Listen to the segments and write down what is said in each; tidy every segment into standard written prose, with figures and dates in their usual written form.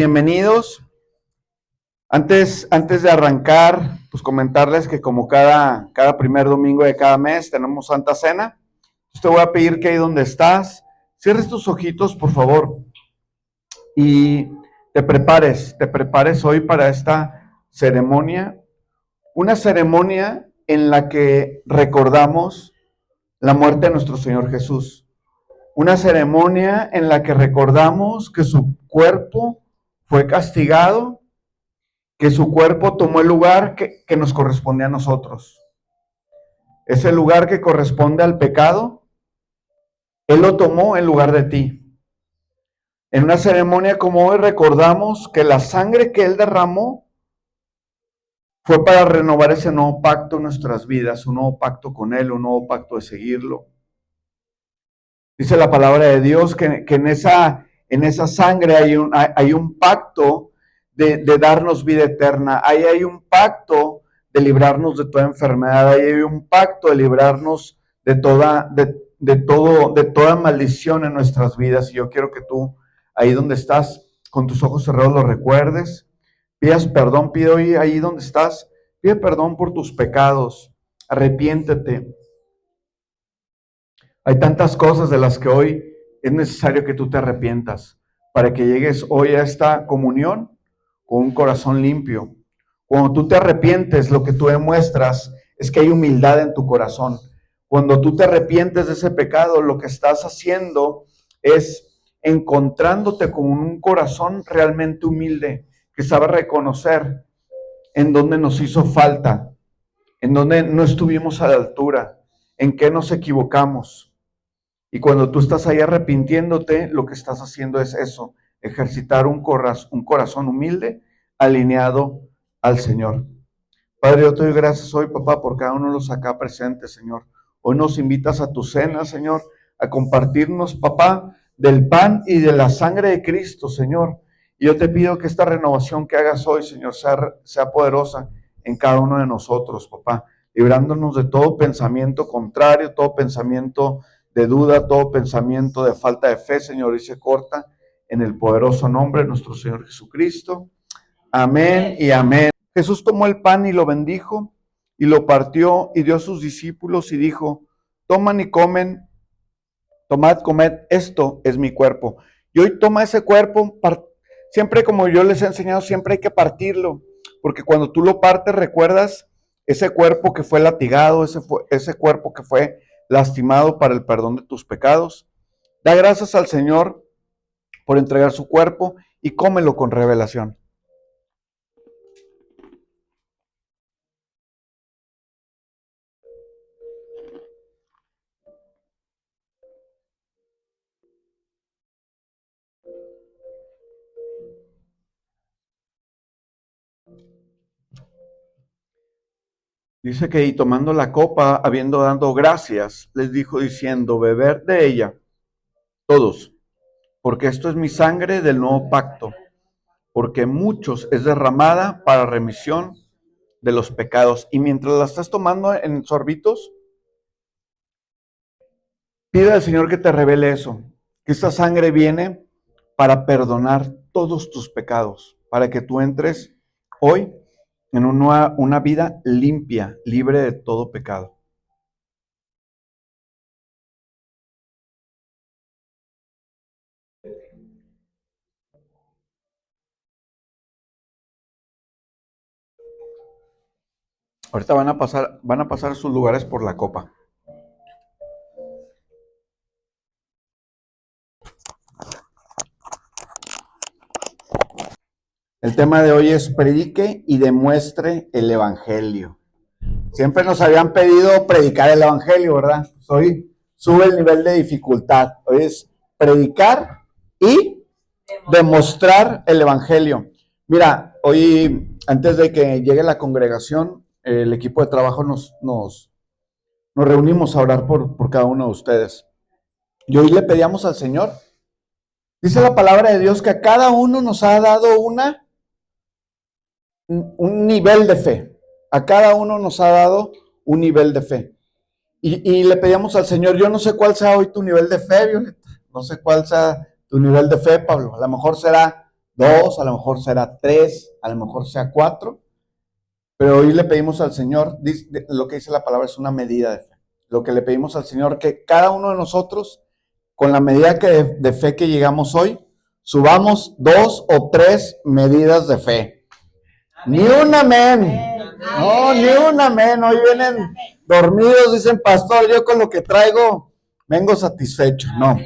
Bienvenidos. Antes de arrancar, pues comentarles que como cada primer domingo de cada mes tenemos Santa Cena. Te voy a pedir que ahí donde estás, cierres tus ojitos, por favor, y te prepares hoy para esta ceremonia. Una ceremonia en la que recordamos la muerte de nuestro Señor Jesús. Una ceremonia en la que recordamos que su cuerpo fue castigado, que su cuerpo tomó el lugar que nos corresponde a nosotros. Ese lugar que corresponde al pecado, Él lo tomó en lugar de ti. En una ceremonia como hoy recordamos que la sangre que Él derramó fue para renovar ese nuevo pacto en nuestras vidas, un nuevo pacto con Él, un nuevo pacto de seguirlo. Dice la palabra de Dios que en esa sangre hay un pacto de darnos vida eterna. Ahí hay un pacto de librarnos de toda enfermedad. Ahí hay un pacto de librarnos de toda maldición en nuestras vidas. Y yo quiero que tú, ahí donde estás, con tus ojos cerrados, lo recuerdes. Pidas perdón, pide hoy ahí donde estás, pide perdón por tus pecados. Arrepiéntete. Hay tantas cosas de las que hoy es necesario que tú te arrepientas para que llegues hoy a esta comunión con un corazón limpio. Cuando tú te arrepientes, lo que tú demuestras es que hay humildad en tu corazón. Cuando tú te arrepientes de ese pecado, lo que estás haciendo es encontrándote con un corazón realmente humilde, que sabe reconocer en dónde nos hizo falta, en dónde no estuvimos a la altura, en qué nos equivocamos. Y cuando tú estás ahí arrepintiéndote, lo que estás haciendo es eso, ejercitar un corazón humilde, alineado al Señor. Padre, yo te doy gracias hoy, papá, por cada uno de los acá presentes, Señor. Hoy nos invitas a tu cena, Señor, a compartirnos, papá, del pan y de la sangre de Cristo, Señor. Y yo te pido que esta renovación que hagas hoy, Señor, sea poderosa en cada uno de nosotros, papá, librándonos de todo pensamiento contrario, todo pensamiento de duda, todo pensamiento de falta de fe, Señor, y se corta en el poderoso nombre de nuestro Señor Jesucristo. Amén y amén. Jesús tomó el pan y lo bendijo, y lo partió y dio a sus discípulos y dijo: toman y comen, tomad, comed, esto es mi cuerpo. Y hoy toma ese cuerpo, siempre como yo les he enseñado, siempre hay que partirlo, porque cuando tú lo partes recuerdas ese cuerpo que fue latigado, ese cuerpo que fue lastimado para el perdón de tus pecados. Da gracias al Señor por entregar su cuerpo y cómelo con revelación. Dice que y tomando la copa, habiendo dado gracias, les dijo diciendo: beber de ella todos, porque esto es mi sangre del nuevo pacto, porque muchos es derramada para remisión de los pecados. Y mientras la estás tomando en sorbitos, pide al Señor que te revele eso, que esta sangre viene para perdonar todos tus pecados, para que tú entres hoy en una vida limpia, libre de todo pecado. Ahorita van a pasar sus lugares por la copa. El tema de hoy es predique y demuestre el evangelio. Siempre nos habían pedido predicar el evangelio, ¿verdad? Hoy sube el nivel de dificultad. Hoy es predicar y demostrar el evangelio. Mira, hoy, antes de que llegue la congregación, el equipo de trabajo nos reunimos a orar por cada uno de ustedes. Y hoy le pedíamos al Señor. Dice la palabra de Dios que a cada uno nos ha dado un nivel de fe. A cada uno nos ha dado un nivel de fe. Y le pedíamos al Señor, yo no sé cuál sea hoy tu nivel de fe, Violeta. No sé cuál sea tu nivel de fe, Pablo. A lo mejor será 2, a lo mejor será 3, a lo mejor sea 4, pero hoy le pedimos al Señor, lo que dice la palabra es una medida de fe. Lo que le pedimos al Señor, que cada uno de nosotros, con la medida de fe que llegamos hoy, subamos 2 o 3 medidas de fe. Amén. Ni un amén. No, ni un amén. Hoy vienen dormidos, dicen, pastor, yo con lo que traigo vengo satisfecho. No,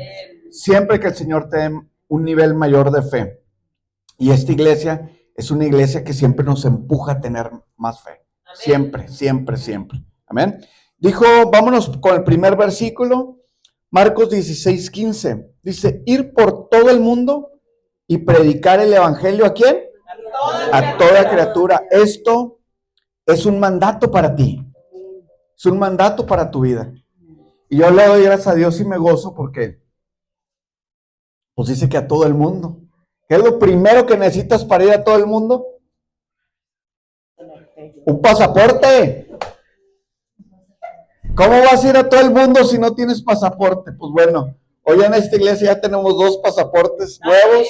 siempre que el Señor te dé un nivel mayor de fe. Y esta iglesia es una iglesia que siempre nos empuja a tener más fe. Amén. Siempre, siempre, siempre. Amén. Dijo, vámonos con el primer versículo, Marcos 16:15. Dice, ir por todo el mundo y predicar el evangelio, ¿a quién? A toda criatura. Esto es un mandato para ti. Es un mandato para tu vida. Y yo le doy gracias a Dios y me gozo porque pues dice que a todo el mundo. ¿Qué es lo primero que necesitas para ir a todo el mundo? Un pasaporte. ¿Cómo vas a ir a todo el mundo si no tienes pasaporte? Pues bueno, hoy en esta iglesia ya tenemos 2 pasaportes nuevos.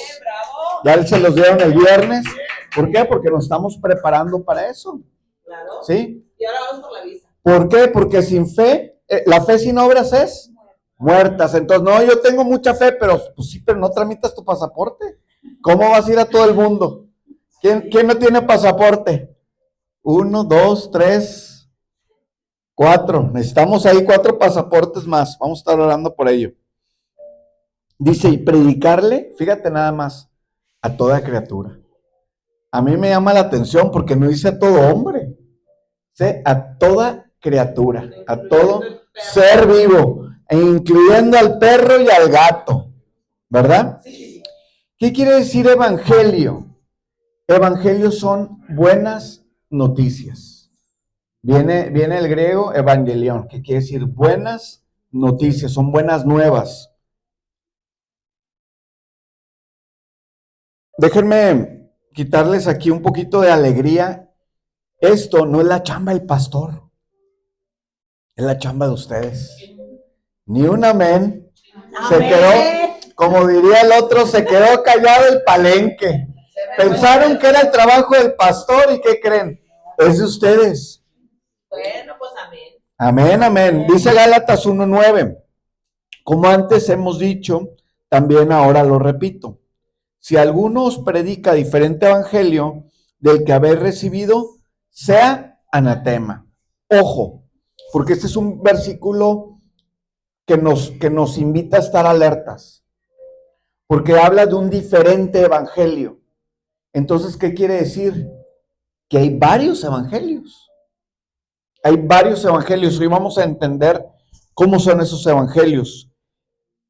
Ya se los dieron el viernes. ¿Por qué? Porque nos estamos preparando para eso. Claro. ¿Sí? Y ahora vamos por la visa. ¿Por qué? Porque sin fe, la fe sin obras es muertas. Entonces, no, yo tengo mucha fe, pero pues sí, pero no tramitas tu pasaporte. ¿Cómo vas a ir a todo el mundo? ¿Quién no tiene pasaporte? 1, 2, 3, 4. Necesitamos ahí 4 pasaportes más. Vamos a estar orando por ello. Dice, y predicarle, fíjate nada más, a toda criatura. A mí me llama la atención porque no dice a todo hombre. Dice a toda criatura, a todo ser vivo, e incluyendo al perro y al gato. ¿Verdad? Sí. ¿Qué quiere decir evangelio? Evangelio son buenas noticias. Viene el griego evangelion, que quiere decir buenas noticias, son buenas nuevas. Déjenme quitarles aquí un poquito de alegría. Esto no es la chamba del pastor, es la chamba de ustedes. Ni un amén. Se quedó, como diría el otro, se quedó callado el palenque. Pensaron que era el trabajo del pastor y ¿qué creen? Es de ustedes. Bueno, pues amén. Amén, amén. Dice Gálatas 1:9. Como antes hemos dicho, también ahora lo repito. Si alguno os predica diferente evangelio del que habéis recibido, sea anatema. Ojo, porque este es un versículo que nos invita a estar alertas. Porque habla de un diferente evangelio. Entonces, ¿qué quiere decir? Que hay varios evangelios. Hay varios evangelios. Hoy vamos a entender cómo son esos evangelios.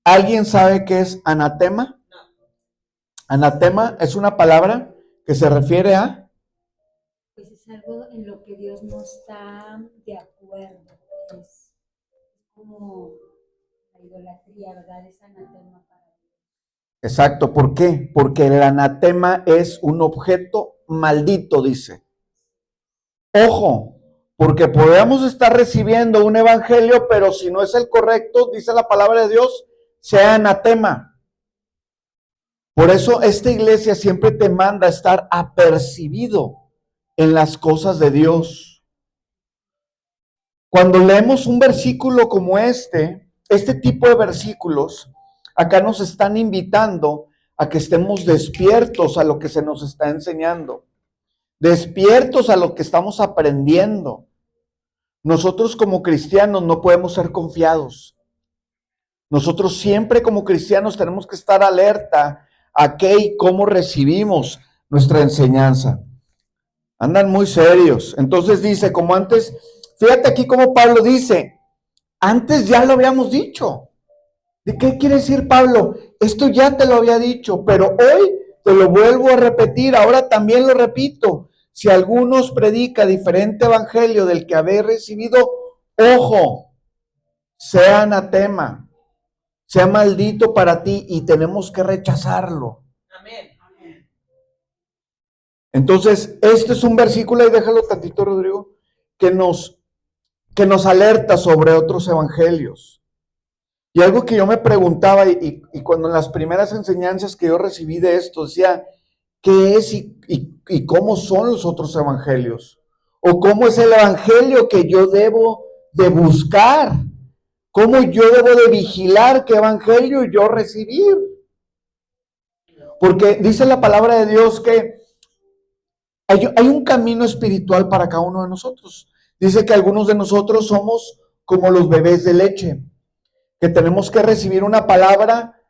¿Alguien sabe qué es anatema? Anatema es una palabra que se refiere a... Pues es algo en lo que Dios no está de acuerdo. Es como la idolatría, ¿verdad? Es anatema para Dios. Exacto, ¿por qué? Porque el anatema es un objeto maldito, dice. Ojo, porque podemos estar recibiendo un evangelio, pero si no es el correcto, dice la palabra de Dios, sea anatema. Por eso esta iglesia siempre te manda a estar apercibido en las cosas de Dios. Cuando leemos un versículo como este tipo de versículos, acá nos están invitando a que estemos despiertos a lo que se nos está enseñando, despiertos a lo que estamos aprendiendo. Nosotros como cristianos no podemos ser confiados. Nosotros siempre como cristianos tenemos que estar alerta a qué y cómo recibimos nuestra enseñanza. Andan muy serios. Entonces dice, como antes, fíjate aquí como Pablo dice, antes ya lo habíamos dicho. ¿De qué quiere decir Pablo? Esto ya te lo había dicho, pero hoy te lo vuelvo a repetir, ahora también lo repito. Si alguno os predica diferente evangelio del que habéis recibido, ojo, sea anatema. Sea maldito para ti y tenemos que rechazarlo. Amén. Entonces, este es un versículo, y déjalo tantito, Rodrigo, que nos alerta sobre otros evangelios. Y algo que yo me preguntaba, y cuando en las primeras enseñanzas que yo recibí de esto, decía, qué es y cómo son los otros evangelios. O cómo es el evangelio que yo debo de buscar. Cómo yo debo de vigilar qué evangelio yo recibir. Porque dice la palabra de Dios que hay un camino espiritual para cada uno de nosotros. Dice que algunos de nosotros somos como los bebés de leche, que tenemos que recibir una palabra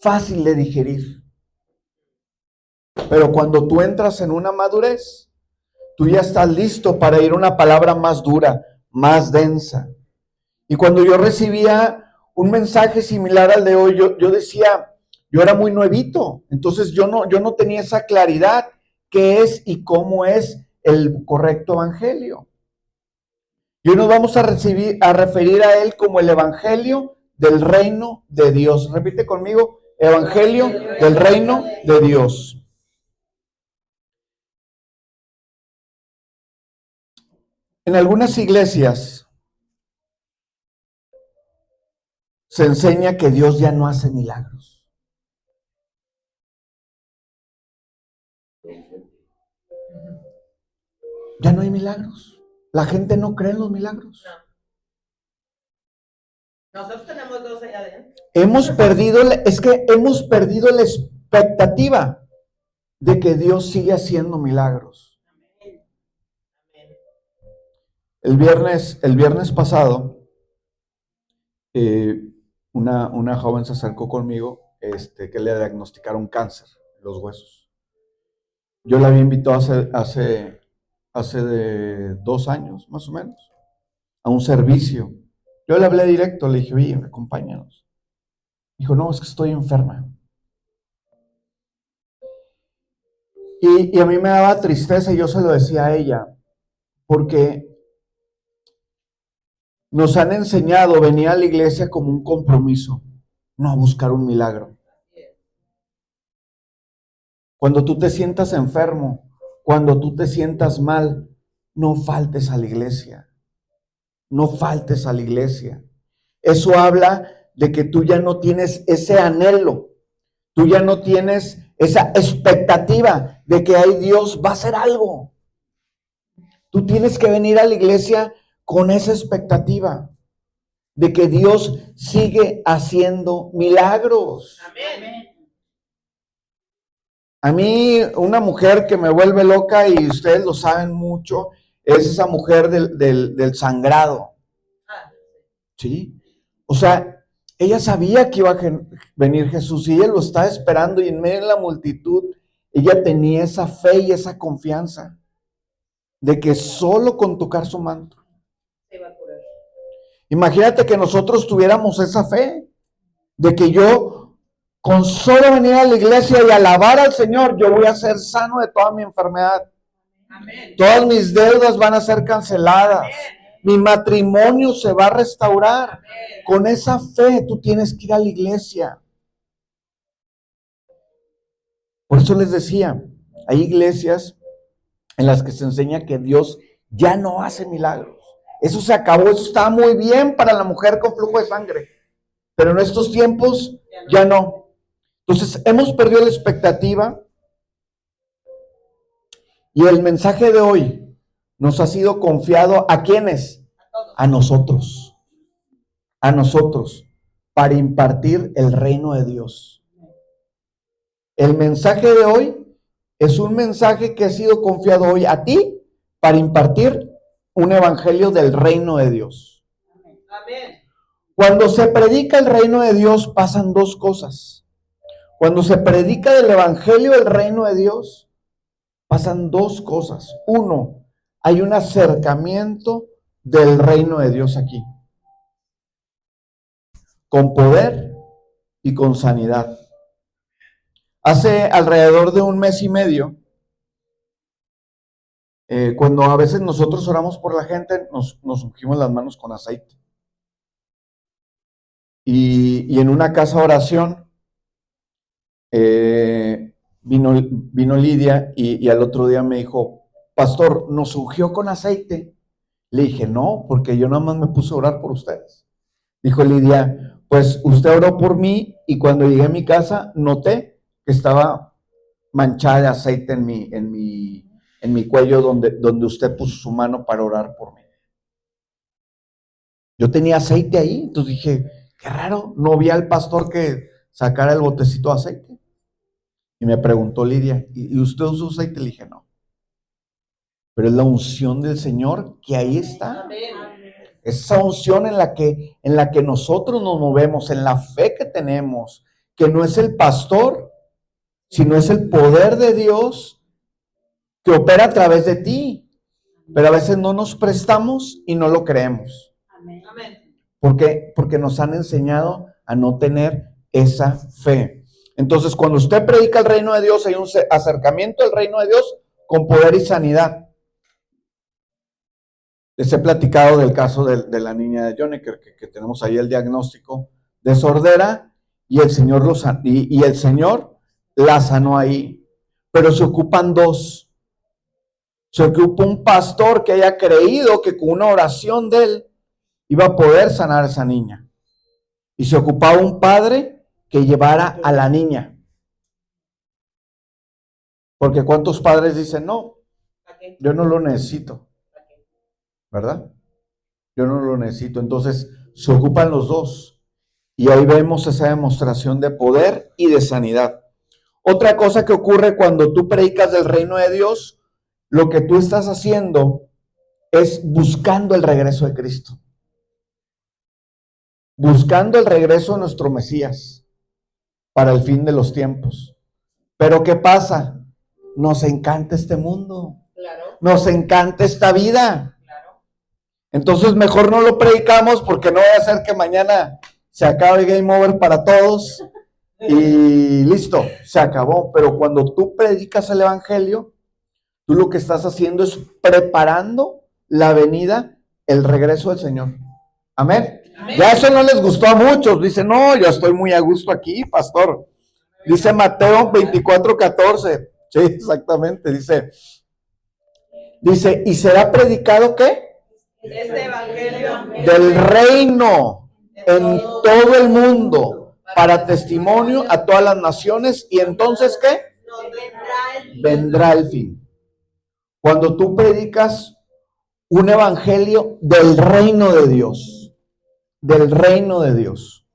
fácil de digerir. Pero cuando tú entras en una madurez, tú ya estás listo para ir a una palabra más dura, más densa. Y cuando yo recibía un mensaje similar al de hoy, yo decía, yo era muy nuevito, entonces yo no tenía esa claridad qué es y cómo es el correcto evangelio. Y hoy nos vamos a referir a él como el evangelio del reino de Dios. Repite conmigo, evangelio del reino de Dios. En algunas iglesias se enseña que Dios ya no hace milagros. Ya no hay milagros. La gente no cree en los milagros. Nosotros tenemos dos allá adentro. Hemos perdido la expectativa de que Dios sigue haciendo milagros. El viernes pasado, una joven se acercó conmigo, que le diagnosticaron cáncer en los huesos. Yo la había invitado hace de 2 años, más o menos, a un servicio. Yo le hablé directo, le dije, oye, acompáñanos. Dijo, no, es que estoy enferma. Y a mí me daba tristeza y yo se lo decía a ella, porque nos han enseñado a venir a la iglesia como un compromiso, no a buscar un milagro. Cuando tú te sientas enfermo, cuando tú te sientas mal, no faltes a la iglesia. No faltes a la iglesia. Eso habla de que tú ya no tienes ese anhelo, tú ya no tienes esa expectativa de que ay, Dios va a hacer algo. Tú tienes que venir a la iglesia con esa expectativa de que Dios sigue haciendo milagros. Amén. A mí, una mujer que me vuelve loca, y ustedes lo saben mucho, es esa mujer del sangrado. ¿Sí? O sea, ella sabía que iba a venir Jesús y ella lo estaba esperando, y en medio de la multitud, ella tenía esa fe y esa confianza de que solo con tocar su manto. Se va a curar. Imagínate que nosotros tuviéramos esa fe de que yo con solo venir a la iglesia y alabar al Señor, yo voy a ser sano de toda mi enfermedad. Amén. Todas mis deudas van a ser canceladas. Amén. Mi matrimonio se va a restaurar. Amén. Con esa fe tú tienes que ir a la iglesia. Por eso les decía, hay iglesias en las que se enseña que Dios ya no hace milagros. Eso se acabó, eso estaba muy bien para la mujer con flujo de sangre, pero en estos tiempos ya no. Entonces hemos perdido la expectativa, y el mensaje de hoy nos ha sido confiado ¿a quiénes? A nosotros. A nosotros, para impartir el reino de Dios. El mensaje de hoy es un mensaje que ha sido confiado hoy a ti para impartir un evangelio del reino de Dios. Amén. Cuando se predica el reino de Dios pasan 2 cosas. Cuando se predica del evangelio del reino de Dios pasan 2 cosas. 1, hay un acercamiento del reino de Dios aquí, con poder y con sanidad. Hace alrededor de 1 mes y medio, cuando a veces nosotros oramos por la gente, nos ungimos las manos con aceite. Y en una casa de oración vino Lidia y al otro día me dijo, pastor, ¿nos ungió con aceite? Le dije, no, porque yo nada más me puse a orar por ustedes. Dijo Lidia, pues usted oró por mí y cuando llegué a mi casa noté que estaba manchada de aceite en mi cuello donde usted puso su mano para orar por mí. Yo tenía aceite ahí, entonces dije, qué raro, no vi al pastor que sacara el botecito de aceite. Y me preguntó Lidia, ¿y usted usa aceite? Le dije, no. Pero es la unción del Señor que ahí está. Amén. Esa unción en la que nosotros nos movemos, en la fe que tenemos, que no es el pastor, sino es el poder de Dios que opera a través de ti. Pero a veces no nos prestamos y no lo creemos. Amén. Amén. ¿Por qué? Porque nos han enseñado a no tener esa fe. Entonces, cuando usted predica el reino de Dios, hay un acercamiento al reino de Dios con poder y sanidad. Les he platicado del caso de la niña de Johnny, que tenemos ahí el diagnóstico de sordera, y el Señor y el Señor la sanó ahí. Pero se ocupan dos. Se ocupa un pastor que haya creído que con una oración de él iba a poder sanar a esa niña. Y se ocupaba un padre que llevara a la niña. Porque ¿cuántos padres dicen, no, ¿Para qué? yo no lo necesito? ¿Para qué? ¿Verdad? Yo no lo necesito. Entonces se ocupan los dos. Y ahí vemos esa demostración de poder y de sanidad. Otra cosa que ocurre cuando tú predicas del reino de Dios, lo que tú estás haciendo es buscando el regreso de Cristo. Buscando el regreso de nuestro Mesías para el fin de los tiempos. Pero ¿qué pasa? Nos encanta este mundo. Claro, Nos encanta esta vida. claro. Entonces mejor no lo predicamos porque no va a ser que mañana se acabe el game over para todos y listo, se acabó. Pero cuando tú predicas el evangelio, tú lo que estás haciendo es preparando la venida, el regreso del Señor. Amén. Amén. Ya eso no les gustó a muchos. Dicen, no, yo estoy muy a gusto aquí, pastor. Dice Mateo 24:14. Sí, exactamente. Dice, ¿y será predicado qué? Este evangelio Del reino en todo el mundo para testimonio a todas las naciones. ¿Y entonces qué? nos vendrá el Vendrá el fin. Cuando tú predicas un evangelio del reino de Dios, del reino de Dios.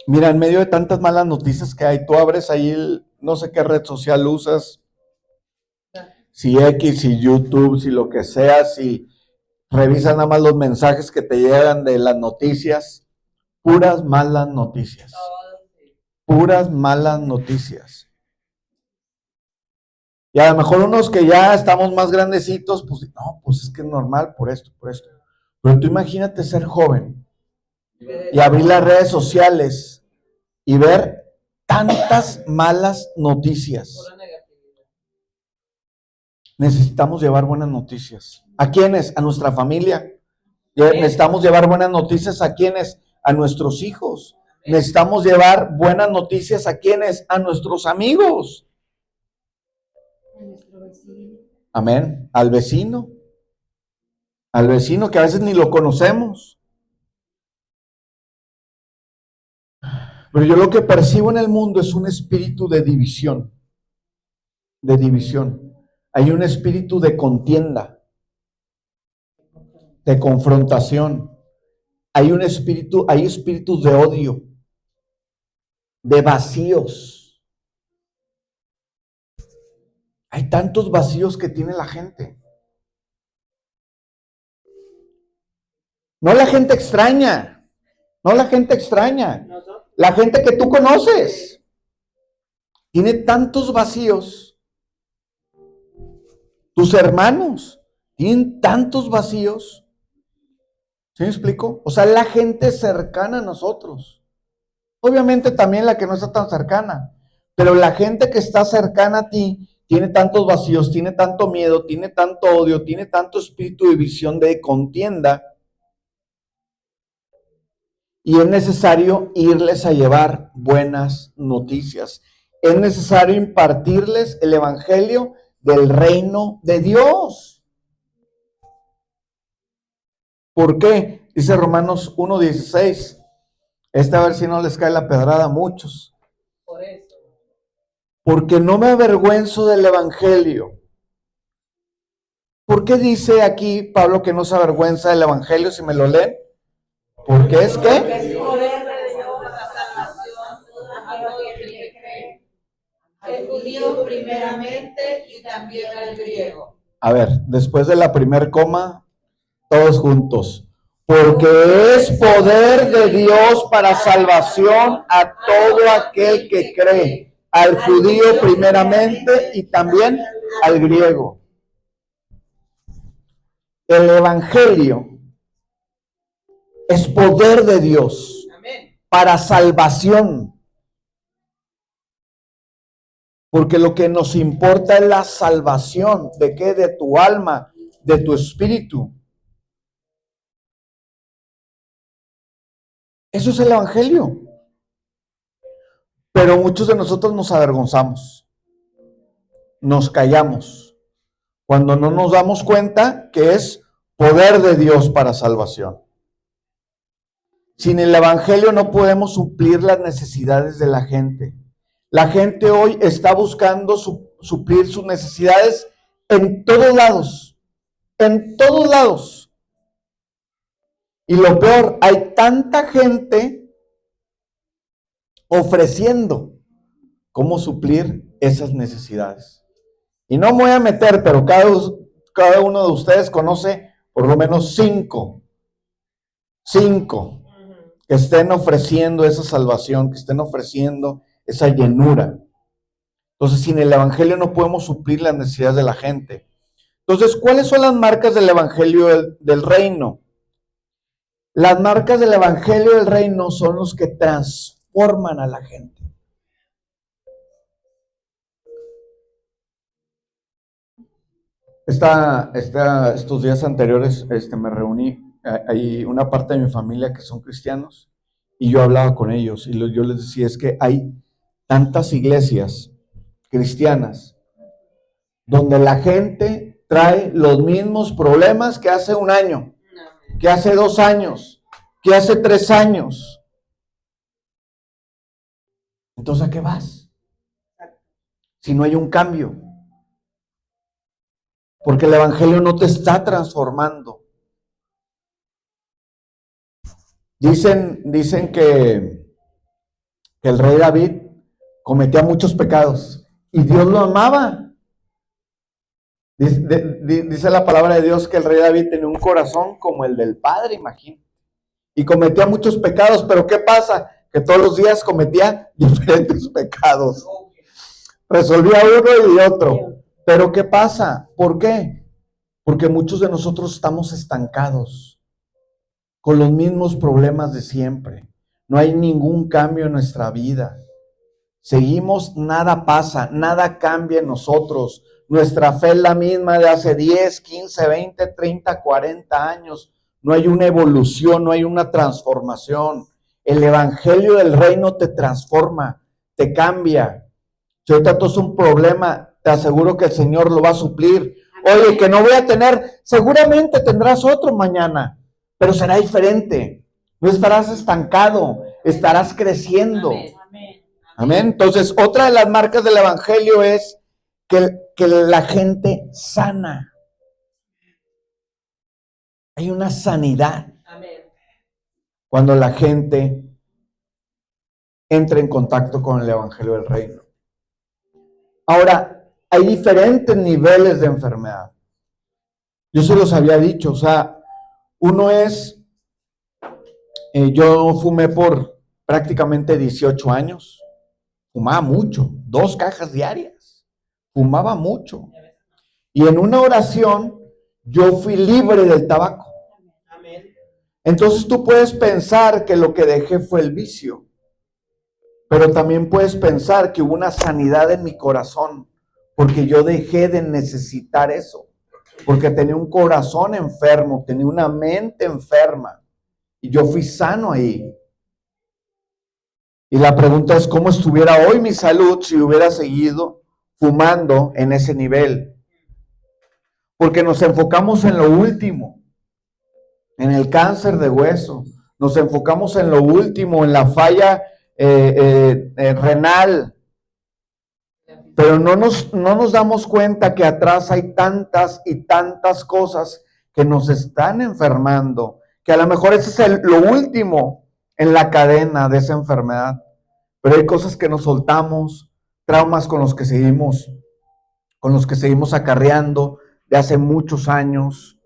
Mira, en medio de tantas malas noticias que hay, tú abres ahí, no sé qué red social usas, si X, si YouTube, si lo que sea, si revisas nada más los mensajes que te llegan de las noticias, puras malas noticias, puras malas noticias. Y a lo mejor unos que ya estamos más grandecitos, pues no, pues es que es normal por esto, por esto. Pero tú imagínate ser joven y abrir las redes sociales y ver tantas malas noticias. Pura negatividad. Necesitamos llevar buenas noticias. ¿A quiénes? A nuestra familia. Necesitamos llevar buenas noticias a quiénes? A nuestros hijos. Necesitamos llevar buenas noticias a quiénes? A nuestros amigos. A nuestro vecino. Amén. Al vecino. Al vecino que a veces ni lo conocemos. Pero yo lo que percibo en el mundo es un espíritu de división. De división. Hay un espíritu de contienda, de confrontación. Hay espíritus de odio, de vacíos. Hay tantos vacíos que tiene la gente. No la gente extraña, no la gente extraña, Nosotros, la gente que tú conoces. Tiene tantos vacíos. Tus hermanos tienen tantos vacíos. ¿Sí me explico? O sea, la gente cercana a nosotros. Obviamente también la que no está tan cercana. Pero la gente que está cercana a ti tiene tantos vacíos, tiene tanto miedo, tiene tanto odio, tiene tanto espíritu de división, de contienda. Y es necesario irles a llevar buenas noticias. Es necesario impartirles el evangelio del reino de Dios. ¿Por qué? Dice Romanos 1:16. A ver si no les cae la pedrada a muchos. por eso. porque no me avergüenzo del evangelio. ¿Por qué dice aquí Pablo que no se avergüenza del evangelio si me lo leen? Porque es que Es poder de Dios para salvación a todo el que cree, al judío primeramente y también al griego. a ver, después de la primer coma, todos juntos. Porque es poder de Dios para salvación a todo aquel que cree, al judío primeramente y también al griego. El evangelio es poder de Dios para salvación. Porque lo que nos importa es la salvación. ¿De qué? De tu alma, de tu espíritu. Eso es el evangelio. Pero muchos de nosotros nos avergonzamos. Nos callamos. Cuando no nos damos cuenta que es poder de Dios para salvación. Sin el evangelio no podemos suplir las necesidades de la gente. La gente hoy está buscando suplir sus necesidades en todos lados. En todos lados. Y lo peor, hay tanta gente ofreciendo cómo suplir esas necesidades. Y no me voy a meter, pero cada uno de ustedes conoce por lo menos cinco que estén ofreciendo esa salvación, que estén ofreciendo esa llenura. Entonces, sin el evangelio no podemos suplir las necesidades de la gente. Entonces, ¿cuáles son las marcas del evangelio del reino? Las marcas del evangelio del reino son los que transforman a la gente. Estos días anteriores me reuní, hay una parte de mi familia que son cristianos y yo hablaba con ellos y yo les decía, es que hay tantas iglesias cristianas donde la gente trae los mismos problemas que hace un año, que hace 2 años, que hace 3 años. Entonces, ¿a qué vas? Si no hay un cambio. Porque el evangelio no te está transformando. Dicen que el rey David cometía muchos pecados y Dios lo amaba. Dice la palabra de Dios que el rey David tenía un corazón como el del Padre, imagínate. Y cometía muchos pecados, pero ¿qué pasa? Que todos los días cometía diferentes pecados. Resolvía uno y otro. Pero ¿qué pasa? ¿Por qué? Porque muchos de nosotros estamos estancados con los mismos problemas de siempre. No hay ningún cambio en nuestra vida. Seguimos, nada pasa, nada cambia en nosotros. Nuestra fe es la misma de hace 10, 15, 20, 30, 40 años. No hay una evolución, no hay una transformación. El evangelio del reino te transforma, te cambia. Si ahorita tú es un problema, te aseguro que el Señor lo va a suplir. Oye, que no voy a tener, seguramente tendrás otro mañana, pero será diferente. No estarás estancado, estarás creciendo. Amén. Entonces, otra de las marcas del evangelio es que la gente sana. Hay una sanidad. Cuando la gente entra en contacto con el evangelio del reino. Ahora, hay diferentes niveles de enfermedad. Yo se los había dicho, o sea, uno es, yo fumé por prácticamente 18 años, fumaba mucho, 2 cajas diarias, fumaba mucho. Y en una oración, yo fui libre del tabaco. Entonces tú puedes pensar que lo que dejé fue el vicio, pero también puedes pensar que hubo una sanidad en mi corazón, porque yo dejé de necesitar eso, porque tenía un corazón enfermo, tenía una mente enferma, y yo fui sano ahí. Y la pregunta es, ¿cómo estuviera hoy mi salud si hubiera seguido fumando en ese nivel? Porque nos enfocamos en lo último, en el cáncer de hueso, nos enfocamos en lo último, en la falla renal. Pero no nos damos cuenta que atrás hay tantas y tantas cosas que nos están enfermando, que a lo mejor ese es lo último en la cadena de esa enfermedad. Pero hay cosas que nos soltamos, traumas con los que seguimos acarreando de hace muchos años,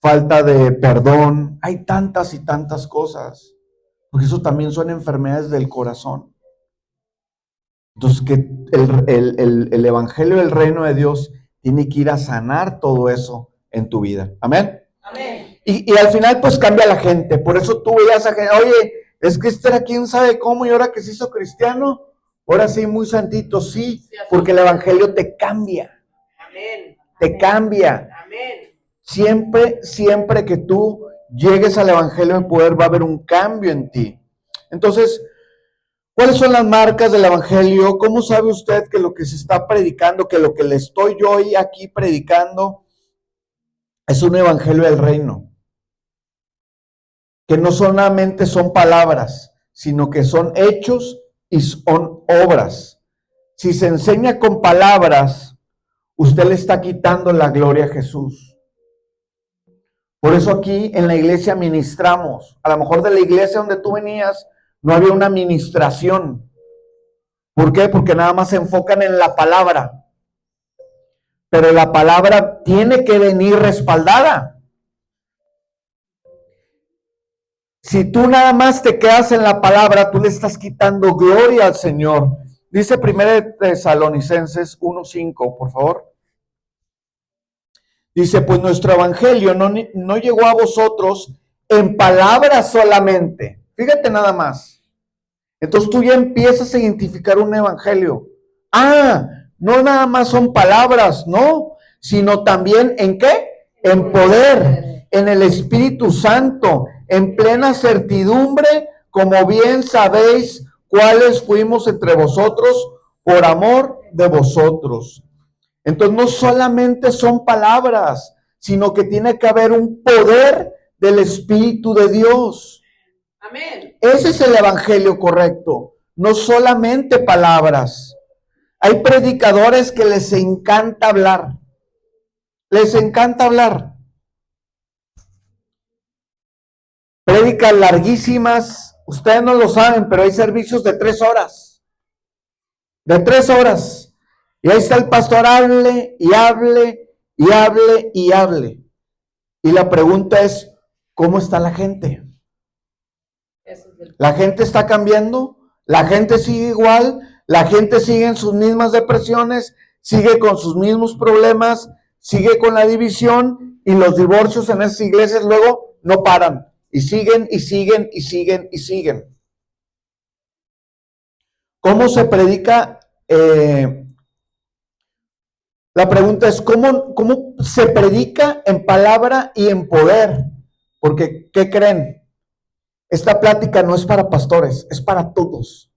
falta de perdón. Hay tantas y tantas cosas, porque eso también son enfermedades del corazón. Entonces, que el Evangelio del Reino de Dios tiene que ir a sanar todo eso en tu vida. Amén. Amén. Y al final, pues cambia la gente. Por eso tú veías a gente, oye, es que este era quién sabe cómo, y ahora que se hizo cristiano, ahora sí, muy santito, sí, porque el Evangelio te cambia. Amén. Te cambia. Amén. Siempre que tú llegues al Evangelio de poder, va a haber un cambio en ti. Entonces, ¿cuáles son las marcas del Evangelio? ¿Cómo sabe usted que lo que se está predicando, que lo que le estoy yo hoy aquí predicando, es un Evangelio del Reino? Que no solamente son palabras, sino que son hechos y son obras. Si se enseña con palabras, usted le está quitando la gloria a Jesús. Por eso aquí en la iglesia ministramos. A lo mejor de la iglesia donde tú venías no había una ministración. ¿Por qué? Porque nada más se enfocan en la palabra. Pero la palabra tiene que venir respaldada. Si tú nada más te quedas en la palabra, tú le estás quitando gloria al Señor. Dice 1 Tesalonicenses 1:5, por favor. Dice, pues nuestro evangelio no llegó a vosotros en palabras solamente. Fíjate nada más. Entonces tú ya empiezas a identificar un evangelio. No nada más son palabras, no, sino también ¿en qué? En poder, en el Espíritu Santo, en plena certidumbre, como bien sabéis cuáles fuimos entre vosotros por amor de vosotros. Entonces no solamente son palabras, sino que tiene que haber un poder del Espíritu de Dios. Amén. Ese es el evangelio correcto, no solamente palabras. Hay predicadores que les encanta hablar. Les encanta hablar. Prédicas larguísimas. Ustedes no lo saben, pero hay servicios de 3 horas. De 3 horas. Y ahí está el pastor, hable y hable y hable y hable. Y la pregunta es, ¿cómo está la gente? ¿La gente está cambiando? ¿La gente sigue igual? ¿La gente sigue en sus mismas depresiones? ¿Sigue con sus mismos problemas? ¿Sigue con la división? Y los divorcios en esas iglesias luego no paran. Y siguen y siguen y siguen y siguen. ¿Cómo se predica? La pregunta es, ¿cómo se predica en palabra y en poder? Porque, ¿qué creen? Esta plática no es para pastores, es para todos.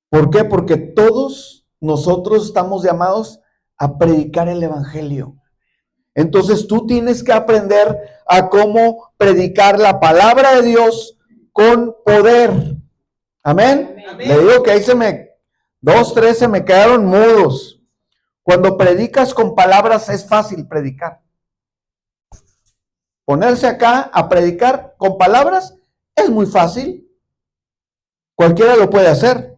¿Por qué? Porque todos nosotros estamos llamados a predicar el evangelio. Entonces tú tienes que aprender a cómo predicar la palabra de Dios con poder. Amén. Amén. Le digo que ahí 2, 3 se me quedaron mudos. Cuando predicas con palabras es fácil predicar. Ponerse acá a predicar con palabras es muy fácil. Cualquiera lo puede hacer.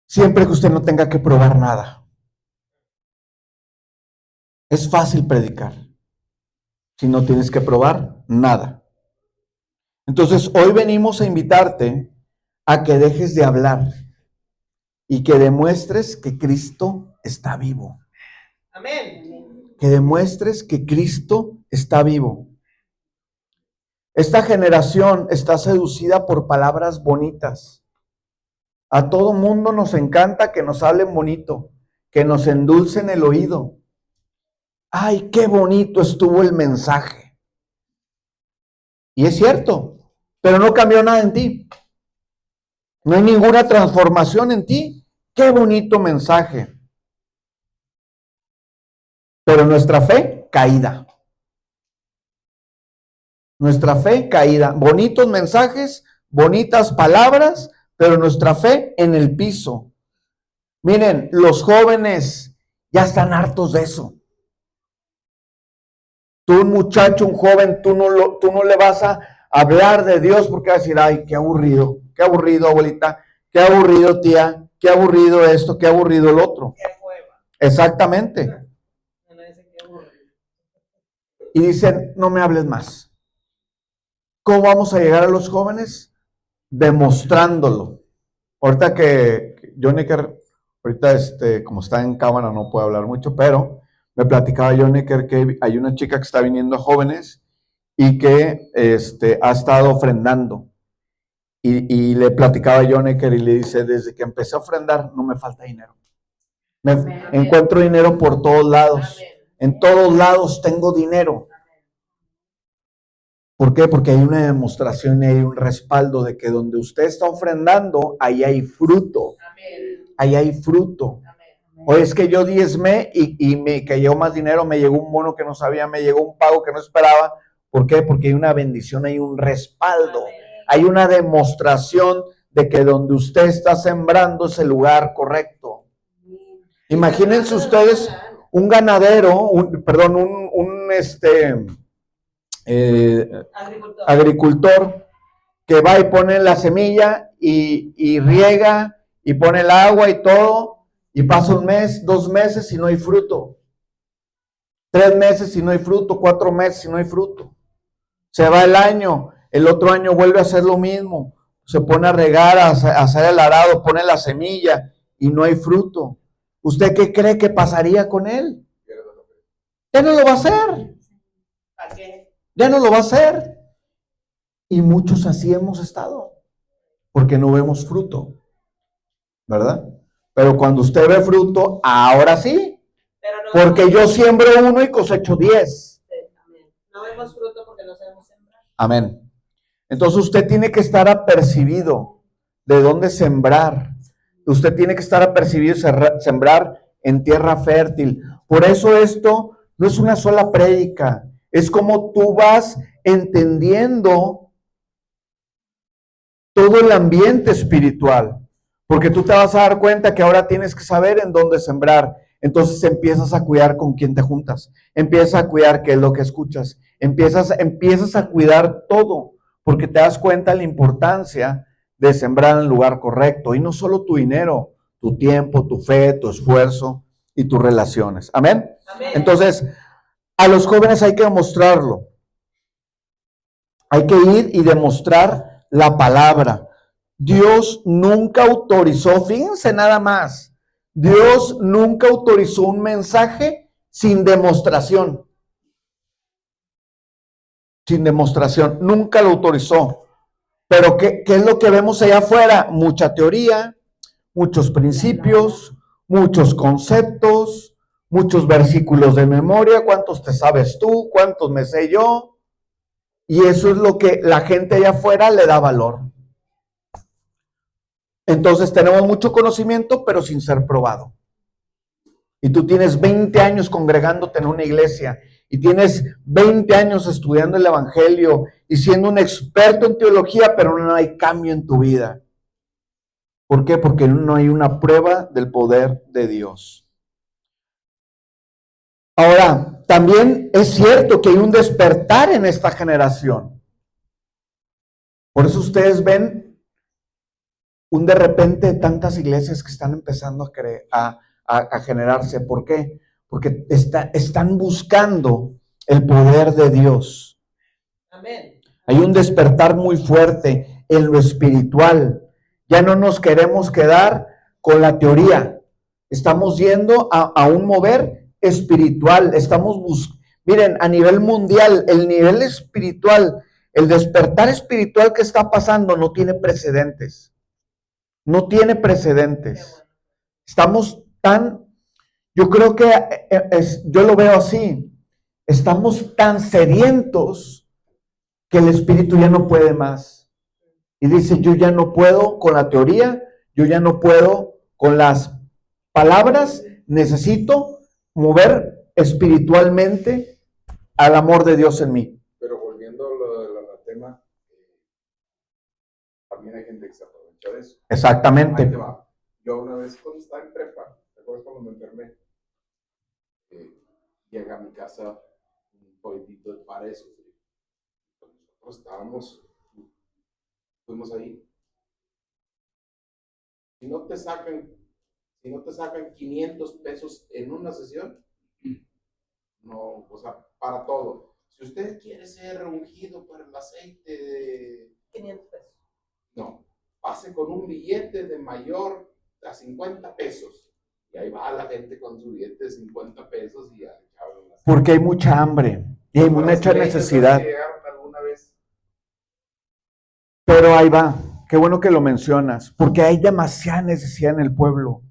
Siempre que usted no tenga que probar nada. Es fácil predicar. Si no tienes que probar nada. Entonces, hoy venimos a invitarte a que dejes de hablar y que demuestres que Cristo está vivo. Amén. Que demuestres que Cristo está vivo. Esta generación está seducida por palabras bonitas. A todo mundo nos encanta que nos hablen bonito, que nos endulcen el oído. ¡Ay, qué bonito estuvo el mensaje! Y es cierto, pero no cambió nada en ti. No hay ninguna transformación en ti. ¡Qué bonito mensaje! Pero nuestra fe caída. Nuestra fe caída. Bonitos mensajes, bonitas palabras, pero nuestra fe en el piso. Miren, los jóvenes ya están hartos de eso. Tú, un muchacho, un joven, tú no le vas a hablar de Dios porque vas a decir, ay, qué aburrido, abuelita, qué aburrido, tía, qué aburrido esto, qué aburrido el otro. Exactamente. Y dicen, no me hables más. ¿Cómo vamos a llegar a los jóvenes? Demostrándolo. Ahorita que Jonecker, ahorita como está en cámara no puede hablar mucho, pero me platicaba Jonecker que hay una chica que está viniendo a jóvenes y que ha estado ofrendando. Y le platicaba a Jonecker y le dice, desde que empecé a ofrendar no me falta dinero. Encuentro dinero por todos lados. En todos lados tengo dinero. ¿Por qué? Porque hay una demostración y hay un respaldo de que donde usted está ofrendando, ahí hay fruto. Ahí hay fruto. O es que yo diezmé y me cayó más dinero, me llegó un bono que no sabía, me llegó un pago que no esperaba. ¿Por qué? Porque hay una bendición, hay un respaldo. Hay una demostración de que donde usted está sembrando es el lugar correcto. Imagínense ustedes un ganadero, agricultor que va y pone la semilla y riega y pone el agua y todo, y pasa un mes, 2 meses y no hay fruto, 3 meses y no hay fruto, 4 meses y no hay fruto. Se va el año, el otro año vuelve a hacer lo mismo, se pone a regar, a hacer el arado, pone la semilla y no hay fruto. ¿Usted qué cree que pasaría con él? Ya no lo va a hacer. ¿Para qué? Ya no lo va a hacer. Y muchos así hemos estado, porque no vemos fruto, ¿verdad? Pero cuando usted ve fruto, ahora sí, porque yo siembro 1 y cosecho 10. No vemos fruto porque no sabemos sembrar. Amén. Entonces usted tiene que estar apercibido de dónde sembrar. Usted tiene que estar apercibido y sembrar en tierra fértil. Por eso esto no es una sola prédica, es como tú vas entendiendo todo el ambiente espiritual, porque tú te vas a dar cuenta que ahora tienes que saber en dónde sembrar. Entonces empiezas a cuidar con quién te juntas, empiezas a cuidar qué es lo que escuchas, empiezas a cuidar todo, porque te das cuenta de la importancia de sembrar en el lugar correcto, y no solo tu dinero, tu tiempo, tu fe, tu esfuerzo y tus relaciones. Amén. Amén. Entonces, a los jóvenes hay que demostrarlo. Hay que ir y demostrar la palabra. Dios nunca autorizó, fíjense nada más, Dios nunca autorizó un mensaje sin demostración. Sin demostración, nunca lo autorizó. Pero ¿qué es lo que vemos allá afuera? Mucha teoría, muchos principios, muchos conceptos, muchos versículos de memoria. ¿Cuántos te sabes tú? ¿Cuántos me sé yo? Y eso es lo que la gente allá afuera le da valor. Entonces tenemos mucho conocimiento, pero sin ser probado. Y tú tienes 20 años congregándote en una iglesia, y tienes 20 años estudiando el evangelio y siendo un experto en teología, pero no hay cambio en tu vida. ¿Por qué? Porque no hay una prueba del poder de Dios. Ahora, también es cierto que hay un despertar en esta generación. Por eso ustedes ven un de repente de tantas iglesias que están empezando a generarse. ¿Por qué? Porque están buscando el poder de Dios. Amén. Hay un despertar muy fuerte en lo espiritual. Ya no nos queremos quedar con la teoría. Estamos yendo a un mover espiritual. Miren, a nivel mundial, el nivel espiritual, el despertar espiritual que está pasando no tiene precedentes. No tiene precedentes. Estamos yo creo que yo lo veo así. Estamos tan sedientos que el espíritu ya no puede más. Y dice, yo ya no puedo con la teoría, yo ya no puedo con las palabras, necesito mover espiritualmente al amor de Dios en mí. Pero volviendo a lo del anatema, también hay gente que se aprovecha de eso. Exactamente. Ahí te va. Yo una vez cuando estaba en prepa, ¿te acuerdas cuando me enfermé? Llega a mi casa un folletito de Para de Sufrir. Nosotros fuimos ahí. Si no te sacan 500 pesos en una sesión, no, o sea, para todo. Si usted quiere ser ungido por el aceite de 500 pesos. No, pase con un billete de mayor a 50 pesos. Y ahí va la gente con su billete de 50 pesos y ya. Porque hay mucha hambre y hay mucha necesidad. ¿Alguna vez? Pero ahí va, qué bueno que lo mencionas, porque hay demasiada necesidad en el pueblo.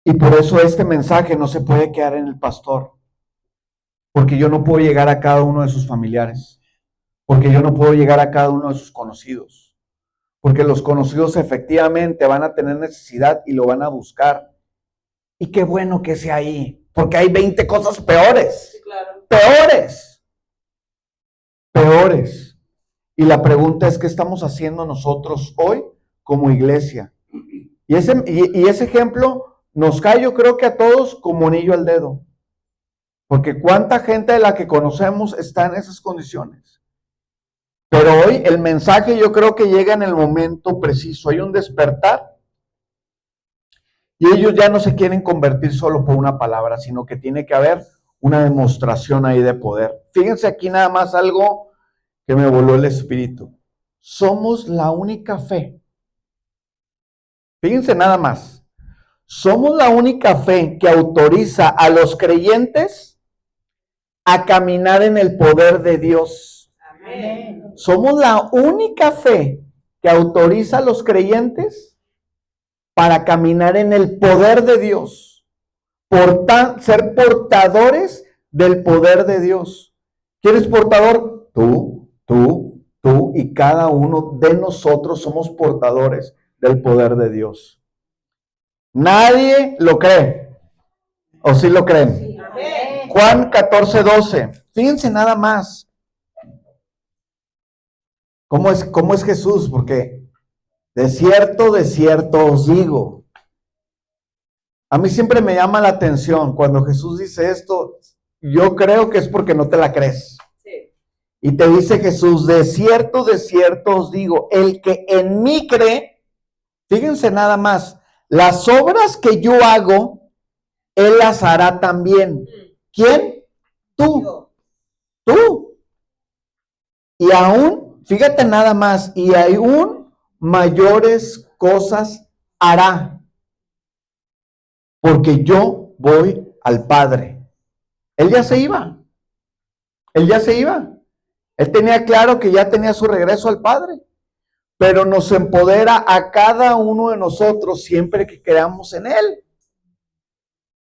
Y por eso este mensaje no se puede quedar en el pastor, porque yo no puedo llegar a cada uno de sus familiares, porque yo no puedo llegar a cada uno de sus conocidos, porque los conocidos efectivamente van a tener necesidad y lo van a buscar. Y qué bueno que sea ahí, porque hay 20 cosas peores. Sí, claro. Peores. Y la pregunta es, ¿qué estamos haciendo nosotros hoy como iglesia? Y ese ejemplo nos cae, yo creo que a todos como anillo al dedo. Porque cuánta gente de la que conocemos está en esas condiciones. Pero hoy el mensaje yo creo que llega en el momento preciso. Hay un despertar. Y ellos ya no se quieren convertir solo por una palabra, sino que tiene que haber una demostración ahí de poder. Fíjense aquí nada más algo que me voló el espíritu. Somos la única fe. Fíjense nada más. Somos la única fe que autoriza a los creyentes a caminar en el poder de Dios. Amén. Somos la única fe que autoriza a los creyentes para caminar en el poder de Dios, ser portadores del poder de Dios. ¿Quién es portador? Tú y cada uno de nosotros somos portadores del poder de Dios. Nadie lo cree, ¿o sí lo creen? Sí. Amén. Juan 14:12. Fíjense nada más. ¿Cómo es Jesús? Porque de cierto os digo. A mí siempre me llama la atención cuando Jesús dice esto. Yo creo que es porque no te la crees. Sí. Y te dice Jesús, de cierto os digo, el que en mí cree, fíjense nada más, las obras que yo hago, él las hará también. ¿Quién? Tú. Y aún, fíjate nada más, y aún mayores cosas hará, porque yo voy al Padre. Él ya se iba. Él tenía claro que ya tenía su regreso al Padre, pero nos empodera a cada uno de nosotros siempre que creamos en Él.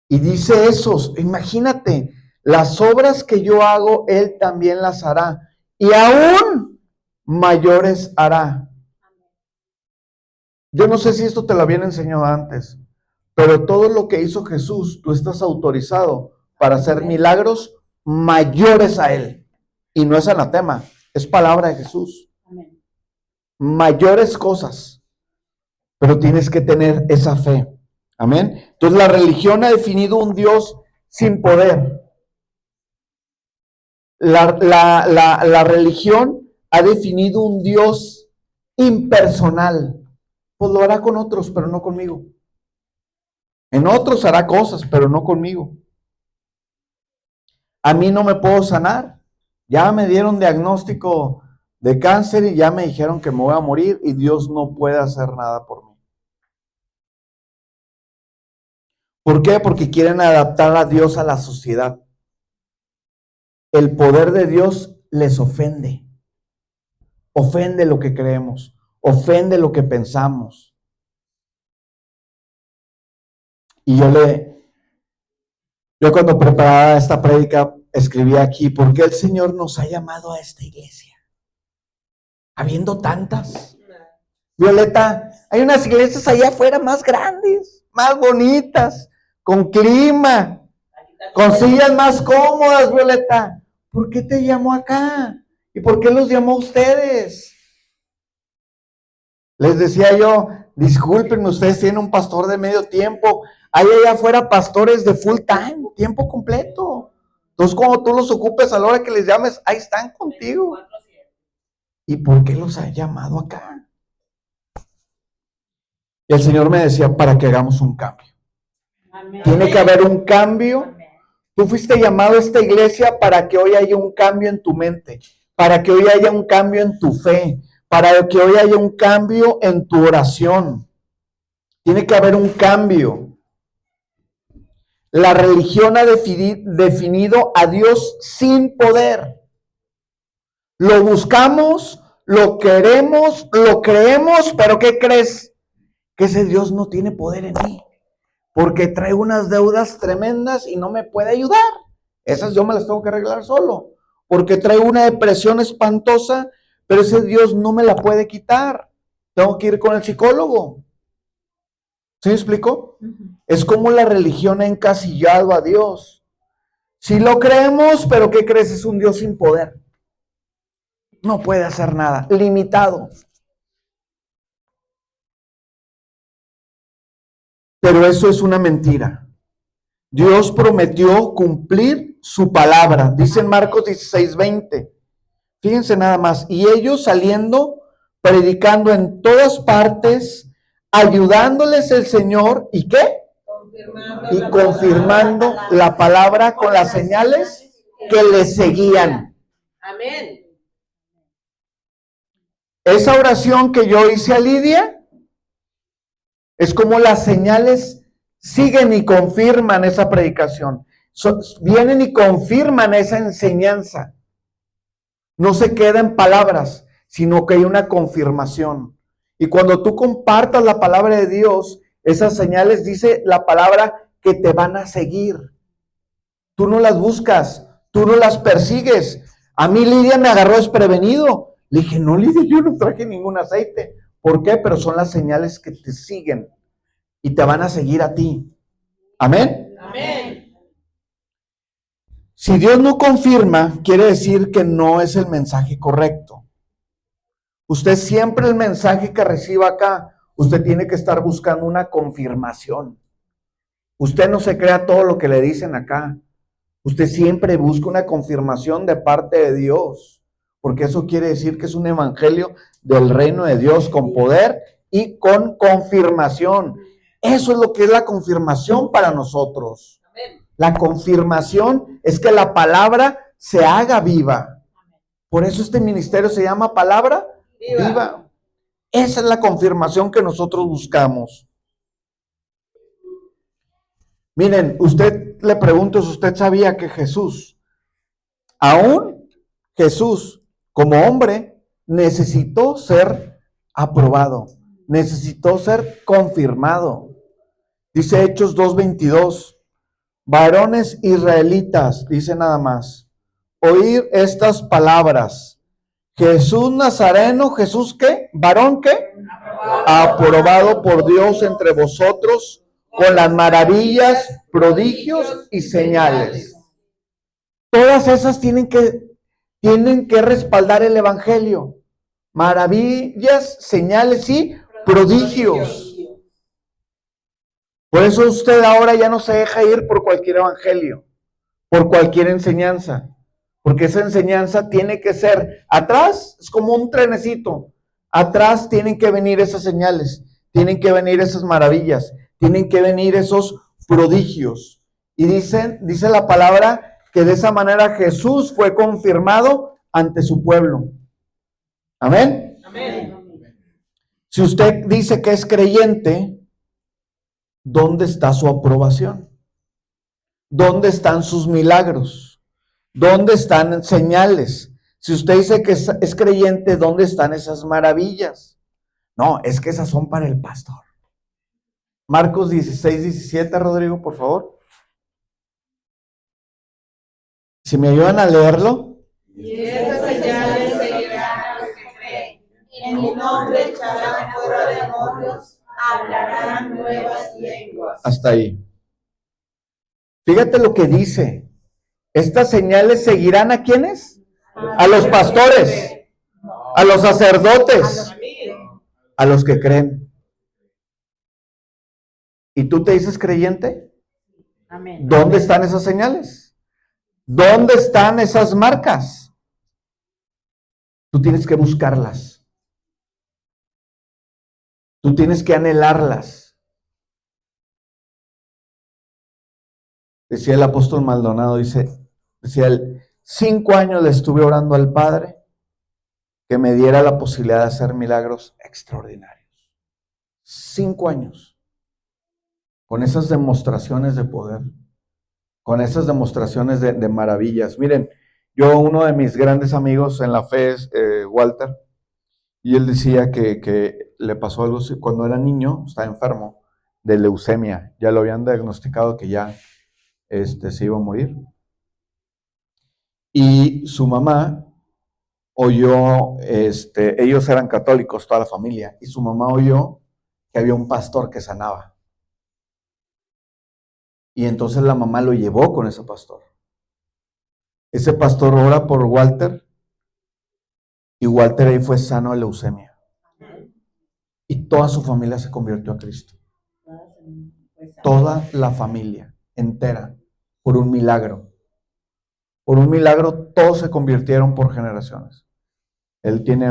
Y dice eso, imagínate, las obras que yo hago, Él también las hará, y aún mayores hará. Yo no sé si esto te lo habían enseñado antes, pero todo lo que hizo Jesús, tú estás autorizado para hacer milagros mayores a Él. Y no es anatema, es palabra de Jesús. Amén. Mayores cosas, pero tienes que tener esa fe. Amén. Entonces la religión ha definido un Dios sin poder. La religión ha definido un Dios impersonal. Pues lo hará con otros, pero no conmigo. En otros hará cosas, pero no conmigo. A mí no me puedo sanar. Ya me dieron diagnóstico de cáncer y ya me dijeron que me voy a morir y Dios no puede hacer nada por mí. ¿Por qué? Porque quieren adaptar a Dios a la sociedad. El poder de Dios les ofende. Ofende lo que creemos. Ofende lo que pensamos. Y yo cuando preparaba esta prédica escribí aquí, ¿por qué el Señor nos ha llamado a esta iglesia? Habiendo tantas. Violeta, hay unas iglesias allá afuera más grandes, más bonitas, con clima, con sillas más cómodas, Violeta. ¿Por qué te llamó acá? ¿Y por qué los llamó a ustedes? Les decía yo, discúlpenme, ustedes tienen un pastor de medio tiempo. Hay allá afuera pastores de full time, tiempo completo. Entonces, cuando tú los ocupes a la hora que les llames, ahí están contigo. ¿Y por qué los ha llamado acá? Y el Señor me decía, para que hagamos un cambio. Amén. Tiene que haber un cambio. Tú fuiste llamado a esta iglesia para que hoy haya un cambio en tu mente, para que hoy haya un cambio en tu fe, para que hoy haya un cambio en tu oración. Tiene que haber un cambio. La religión ha definido a Dios sin poder. Lo buscamos, lo queremos, lo creemos, pero ¿qué crees? Que ese Dios no tiene poder en mí, porque trae unas deudas tremendas y no me puede ayudar. Esas yo me las tengo que arreglar solo, porque trae una depresión espantosa, pero ese Dios no me la puede quitar. Tengo que ir con el psicólogo. ¿Sí me explico? Es como la religión ha encasillado a Dios. Si lo creemos, pero ¿qué crees? Es un Dios sin poder. No puede hacer nada, limitado. Pero eso es una mentira. Dios prometió cumplir su palabra. Dice en Marcos 16:20. Fíjense nada más. Y ellos saliendo, predicando en todas partes, ayudándoles el Señor. ¿Y qué? Y confirmando la palabra con las señales que les seguían. Amén. Esa oración que yo hice a Lidia es como las señales siguen y confirman esa predicación. Vienen y confirman esa enseñanza. No se queda en palabras, sino que hay una confirmación. Y cuando tú compartas la palabra de Dios, esas señales, dice la palabra, que te van a seguir. Tú no las buscas, tú no las persigues. A mí Lidia me agarró desprevenido. Le dije, no, Lidia, yo no traje ningún aceite. ¿Por qué? Pero son las señales que te siguen y te van a seguir a ti. Amén. Amén. Si Dios no confirma, quiere decir que no es el mensaje correcto. Usted siempre el mensaje que reciba acá, usted tiene que estar buscando una confirmación. Usted no se crea todo lo que le dicen acá. Usted siempre busca una confirmación de parte de Dios, porque eso quiere decir que es un evangelio del reino de Dios con poder y con confirmación. Eso es lo que es la confirmación para nosotros. La confirmación es que la palabra se haga viva. Por eso este ministerio se llama Palabra Viva. Esa es la confirmación que nosotros buscamos. Miren, usted le pregunto si usted sabía que Jesús, aún Jesús como hombre, necesitó ser aprobado, necesitó ser confirmado. Dice Hechos 2:22, varones israelitas, dice nada más, oír estas palabras. Jesús Nazareno, ¿Jesús qué? ¿Varón qué? Aprobado por Dios entre vosotros con las maravillas, prodigios y señales. Todas esas tienen que respaldar el evangelio. Maravillas, señales y prodigios. Por eso usted ahora ya no se deja ir por cualquier evangelio, por cualquier enseñanza, porque esa enseñanza tiene que ser, atrás es como un trenecito, atrás tienen que venir esas señales, tienen que venir esas maravillas, tienen que venir esos prodigios. Y dice la palabra que de esa manera Jesús fue confirmado ante su pueblo. Amén. Amén. Si usted dice que es creyente, ¿dónde está su aprobación? ¿Dónde están sus milagros? ¿Dónde están señales? Si usted dice que es creyente, ¿dónde están esas maravillas? No, es que esas son para el pastor. Marcos 16:17, Rodrigo, por favor. Si me ayudan a leerlo. Y estas señales seguirán a los que creen. En mi nombre echarán fuera demonios, hablarán nuevas lenguas. Hasta ahí. Fíjate lo que dice. Estas señales seguirán ¿a quiénes? A los pastores, a los sacerdotes, a los que creen. ¿Y tú te dices creyente? Amén. ¿Dónde están esas señales? ¿Dónde están esas marcas? Tú tienes que buscarlas. Tú tienes que anhelarlas. Decía el apóstol Maldonado, decía él, 5 años le estuve orando al Padre que me diera la posibilidad de hacer milagros extraordinarios. 5 años. Con esas demostraciones de poder, con esas demostraciones de maravillas. Miren, uno de mis grandes amigos en la fe es Walter, y él decía que le pasó algo así cuando era niño, estaba enfermo de leucemia, ya lo habían diagnosticado que ya se iba a morir. Y su mamá oyó, ellos eran católicos, toda la familia, y su mamá oyó que había un pastor que sanaba. Y entonces la mamá lo llevó con ese pastor. Ese pastor ora por Walter, y Walter ahí fue sano de leucemia. Y toda su familia se convirtió a Cristo. Toda la familia entera, por un milagro. Por un milagro, todos se convirtieron por generaciones. Él tiene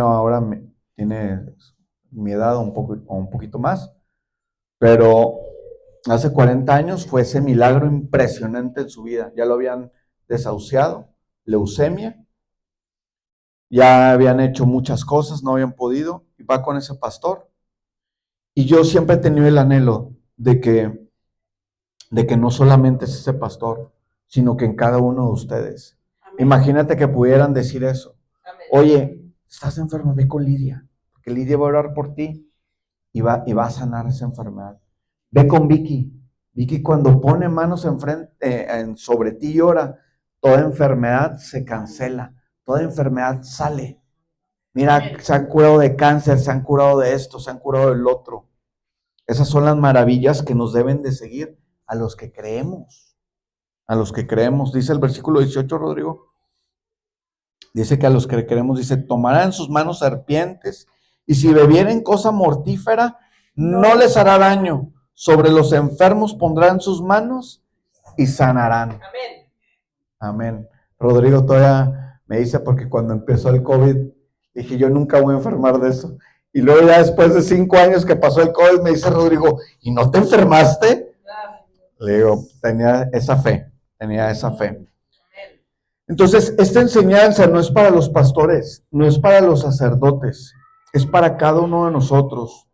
mi edad o un poquito más, pero hace 40 años fue ese milagro impresionante en su vida. Ya lo habían desahuciado, leucemia, ya habían hecho muchas cosas, no habían podido, y va con ese pastor. Y yo siempre he tenido el anhelo de que no solamente es ese pastor, sino que en cada uno de ustedes. Amén. Imagínate que pudieran decir eso. Amén. Oye, estás enfermo, ve con Lidia, porque Lidia va a orar por ti y va a sanar esa enfermedad. Ve con Vicky. Vicky, cuando pone manos sobre ti y ora, toda enfermedad se cancela, toda enfermedad sale. Mira, amén, se han curado de cáncer, se han curado de esto, se han curado del otro. Esas son las maravillas que nos deben de seguir a los que creemos. A los que creemos. Dice el versículo 18, Rodrigo. Dice que a los que creemos, dice, tomarán en sus manos serpientes y si bebieren cosa mortífera, no les hará daño. Sobre los enfermos pondrán sus manos y sanarán. Amén. Amén. Rodrigo todavía me dice, porque cuando empezó el COVID, dije, yo nunca voy a enfermar de eso. Y luego ya después de 5 años que pasó el COVID, me dice Rodrigo, ¿y no te enfermaste? Le digo, tenía esa fe. Entonces, esta enseñanza no es para los pastores, no es para los sacerdotes, es para cada uno de nosotros.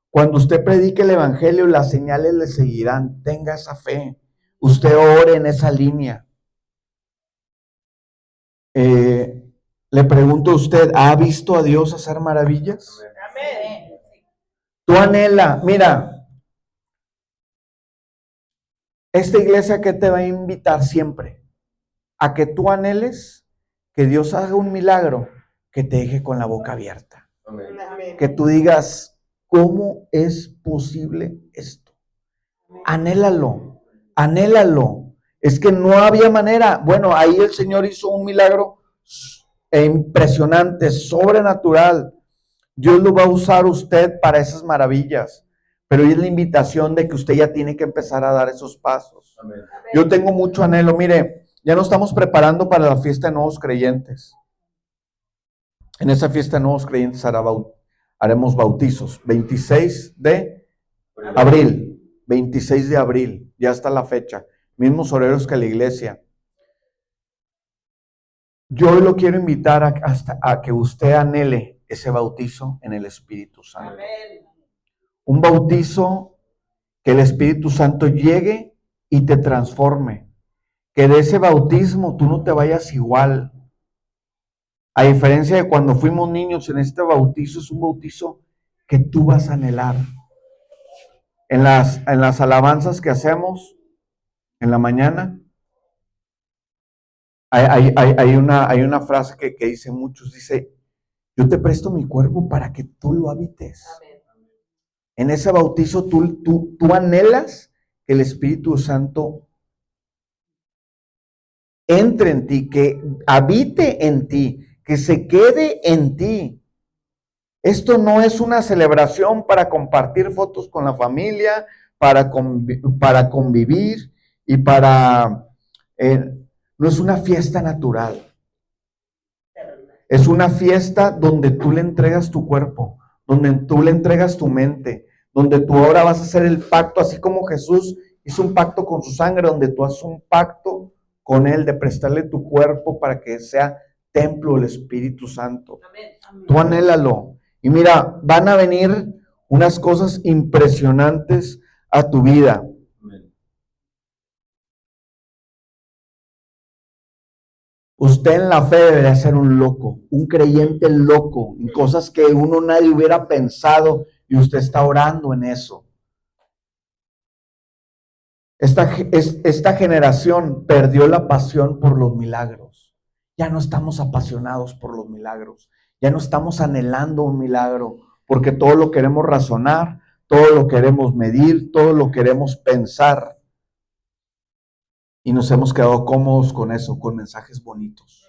Cuando usted predique el evangelio, las señales le seguirán. Tenga esa fe. Usted ore en esa línea. Le pregunto a usted, ¿ha visto a Dios hacer maravillas? Amén. Tú anhela, mira, esta iglesia que te va a invitar siempre a que tú anheles que Dios haga un milagro que te deje con la boca abierta. Amén. Que tú digas, ¿cómo es posible esto? Anhélalo, anhélalo. Es que no había manera. Bueno, ahí el Señor hizo un milagro impresionante, sobrenatural. Dios lo va a usar usted para esas maravillas. Pero es la invitación de que usted ya tiene que empezar a dar esos pasos. Amén. Yo tengo mucho anhelo. Mire, ya nos estamos preparando para la fiesta de nuevos creyentes. En esa fiesta de nuevos creyentes haremos bautizos. 26 de abril. 26 de abril. Ya está la fecha. Mismos horarios que la iglesia. Yo lo quiero invitar a que usted anhele ese bautizo en el Espíritu Santo. Amén. Un bautizo que el Espíritu Santo llegue y te transforme. Que de ese bautismo tú no te vayas igual. A diferencia de cuando fuimos niños, en este bautizo es un bautizo que tú vas a anhelar. En las alabanzas que hacemos en la mañana, hay una frase que dice muchos, dice, yo te presto mi cuerpo para que tú lo habites. Amén. En ese bautizo tú anhelas que el Espíritu Santo entre en ti, que habite en ti, que se quede en ti. Esto no es una celebración para compartir fotos con la familia, para convivir y no es una fiesta natural. Es una fiesta donde tú le entregas tu cuerpo, donde tú le entregas tu mente, donde tú ahora vas a hacer el pacto, así como Jesús hizo un pacto con su sangre, donde tú haces un pacto con Él de prestarle tu cuerpo para que sea templo del Espíritu Santo. Amén. Tú anhélalo. Y mira, van a venir unas cosas impresionantes a tu vida. Usted en la fe debería ser un loco, un creyente loco, en cosas que nadie hubiera pensado y usted está orando en eso. Esta generación perdió la pasión por los milagros. Ya no estamos apasionados por los milagros. Ya no estamos anhelando un milagro, porque todo lo queremos razonar, todo lo queremos medir, todo lo queremos pensar. Y nos hemos quedado cómodos con eso, con mensajes bonitos.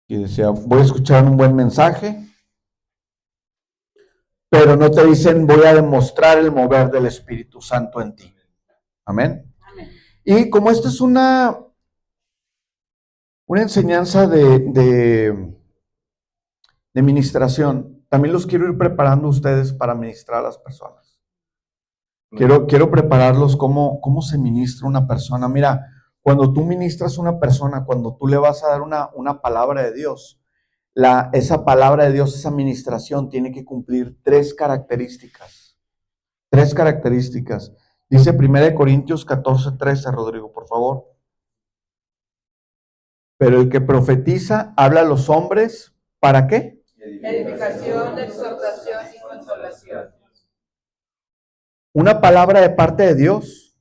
Y decía, voy a escuchar un buen mensaje, pero no te dicen, voy a demostrar el mover del Espíritu Santo en ti. Amén. Amén. Y como esta es una enseñanza de ministración, también los quiero ir preparando a ustedes para ministrar a las personas. Quiero prepararlos cómo se ministra una persona. Mira, cuando tú ministras a una persona, cuando tú le vas a dar una palabra de Dios, esa palabra de Dios, esa ministración tiene que cumplir tres características. Tres características. Dice 1 Corintios 14:13, Rodrigo, por favor. Pero el que profetiza habla a los hombres, ¿para qué? Edificación, exhortación y consolación. Una palabra de parte de Dios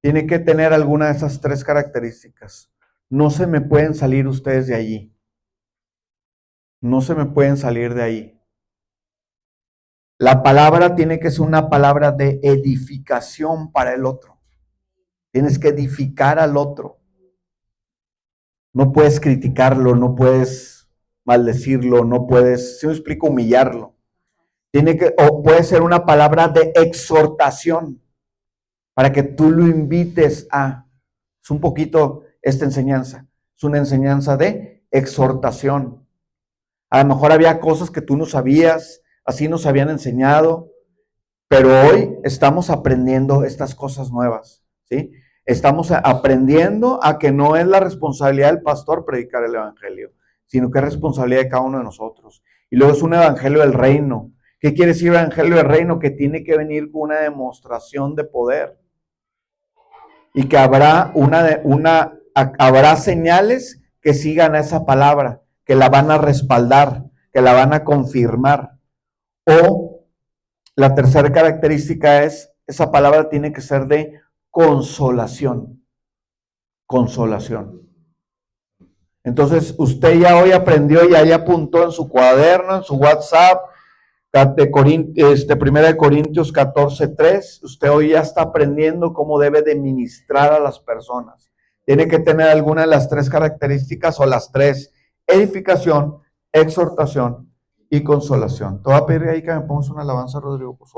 tiene que tener alguna de esas tres características. No se me pueden salir ustedes de allí. No se me pueden salir de ahí. La palabra tiene que ser una palabra de edificación para el otro. Tienes que edificar al otro. No puedes criticarlo, no puedes maldecirlo, no puedes, si me explico, humillarlo. O puede ser una palabra de exhortación para que tú lo invites a. Es un poquito esta enseñanza. Es una enseñanza de exhortación. A lo mejor había cosas que tú no sabías, así nos habían enseñado, pero hoy estamos aprendiendo estas cosas nuevas, ¿sí? Estamos aprendiendo a que no es la responsabilidad del pastor predicar el evangelio, sino que es responsabilidad de cada uno de nosotros. Y luego es un evangelio del reino. ¿Qué quiere decir evangelio del reino? Que tiene que venir con una demostración de poder. Y que habrá habrá señales que sigan a esa palabra, que la van a respaldar, que la van a confirmar. O la tercera característica es, esa palabra tiene que ser de consolación. Consolación. Entonces, usted ya hoy aprendió, ya apuntó en su cuaderno, en su WhatsApp, de 1 Corintios 14:3, usted hoy ya está aprendiendo cómo debe de ministrar a las personas. Tiene que tener alguna de las tres características o las tres: edificación, exhortación y consolación. Te voy a pedir ahí que me pongas una alabanza, Rodrigo, por favor.